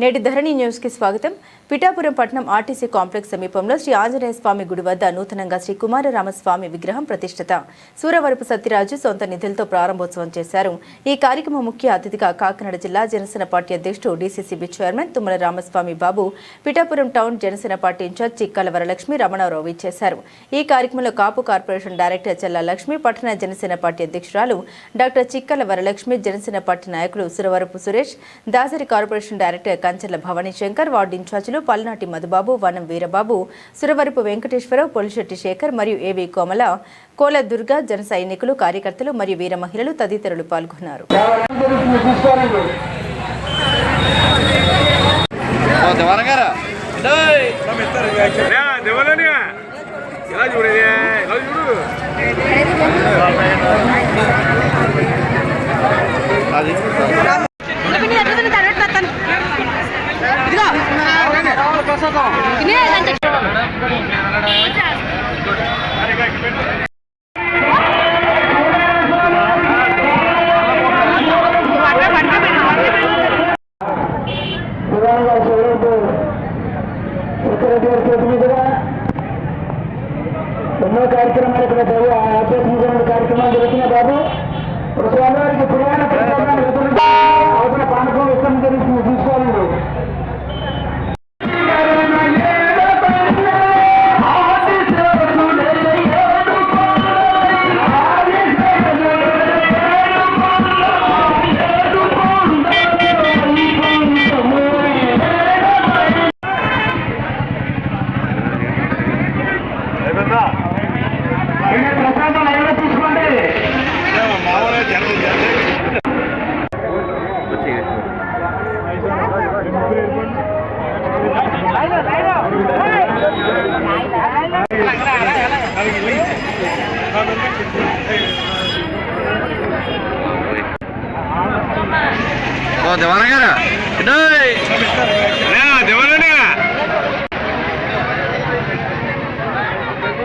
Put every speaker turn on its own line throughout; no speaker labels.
నేటి ధరణి న్యూస్ కి స్వాగతం. పిఠాపురం పట్టణం ఆర్టీసీ కాంప్లెక్స్ సమీపంలో శ్రీ ఆంజనేయ స్వామి గుడి వద్ద నూతనంగా శ్రీ కుమారరామస్వామి విగ్రహం ప్రతిష్ఠిత. సూరవరపు సత్యరాజు సొంత నిధులతో ప్రారంభోత్సవం చేశారు. ఈ కార్యక్రమం ముఖ్య అతిథిగా కాకినాడ జిల్లా జనసేన పార్టీ అధ్యక్షుడు DCCB chairman Tummala Ramaswamy Babu, Pithapuram town Janasena party incharge Chikkala Varalakshmi Ramana Rao ఇచ్చేశారు. ఈ కార్యక్రమంలో కాపు కార్పొరేషన్ డైరెక్టర్ చెల్లా లక్ష్మి, పట్టణ జనసేన పార్టీ అధ్యక్షురాలు డాక్టర్ చిక్కాల వరలక్ష్మి, జనసేన పార్టీ నాయకులు Suravarapu Suresh, Dasari corporation director Kanchela Bhavani Shankar, ward ఇన్ఛార్జీలు పల్నాటి మధుబాబు, వనం వీరబాబు, సురవరపు వెంకటేశ్వరరావు, పొలిశెట్టి శేఖర్ మరియు ఏవి కోమల, కోల దుర్గా, జన సైనికులు, కార్యకర్తలు మరియు వీర మహిళలు తదితరులు పాల్గొన్నారు.
ఎన్నో కార్యక్రమాలు ఇక్కడ ఆధ్యాత్మికమైన కార్యక్రమాలు జరుగుతున్నాయి బాబు. స్వామివారికి పురాణ ప్రచారాలు అవతల పానకం ఇష్టం జరుగుతుంది, తీసుకోవాలి. ప్రసాదం ఎవరో తీసుకోండి.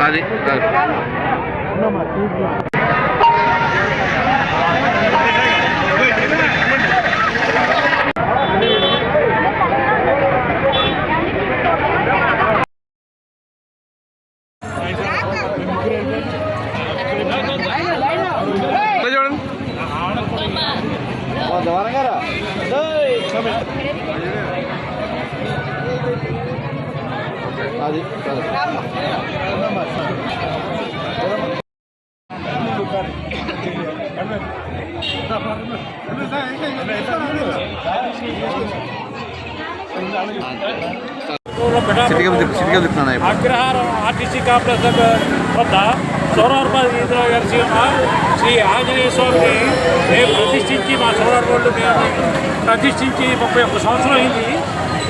అది
అగ్రహారం ఆర్టీసీ కాంప్లెక్స్ వద్ద సౌరవర్మ వీధిలో కలిసి ఉన్న శ్రీ ఆంజనేయ స్వామిని మేము ప్రతిష్ఠించి, మా సౌరవర్మలు మేము ప్రతిష్ఠించి 31 సంవత్సరం అయింది.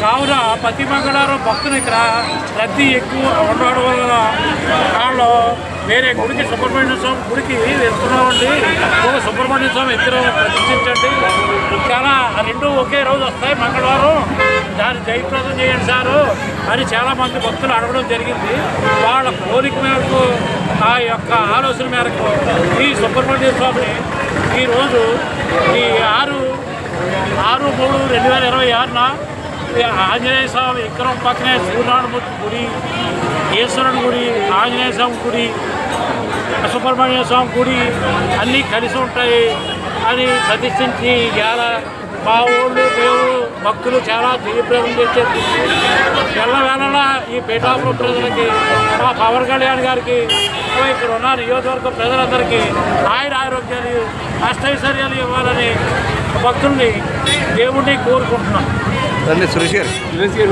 కావున ప్రతి మంగళవారం భక్తులు ఇక్కడ రద్దీ ఎక్కువ ఉండడం వల్ల వాళ్ళు వేరే గుడికి, సుబ్రహ్మణ్య స్వామి గుడికి వెళ్తున్నామండి. సుబ్రహ్మణ్య స్వామి ఇద్దరు ప్రతిష్ఠించండి. చాలా రెండు ఒకే రోజు వస్తాయి మంగళవారం, దాన్ని జయప్రదం చేయండి సారు అని చాలామంది భక్తులు అడగడం జరిగింది. వాళ్ళ కోరిక మేరకు, ఆ యొక్క ఆలోచన మేరకు ఈ సుబ్రహ్మణ్య స్వామిని ఈరోజు ఈ 6/3/2026న ఆంజనేయ స్వామి విగ్రహం పక్కనే సూర్యనారాయణమూర్తి గుడి, ఈశ్వరుని గుడి, ఆంజనేయ స్వామి గుడి, సుబ్రహ్మణ్య స్వామి గుడి అన్నీ కలిసి ఉంటాయి అని ప్రతిష్ఠించి ఇవాళ మా ఊళ్ళు మేము భక్తులు చాలా జయప్రదం చేసేది. ఎల్లవేళలా ఈ పిఠాపురం ప్రజలకి, మా పవన్ కళ్యాణ్ గారికి, ఇక్కడ ఉన్న నియోజకవర్గ ప్రజలందరికీ ఆరోగ్యాలు, అష్టైశ్వర్యాలు ఇవ్వాలని భక్తుల్ని, దేవుడిని కోరుకుంటున్నాం.
సురేష్ గారు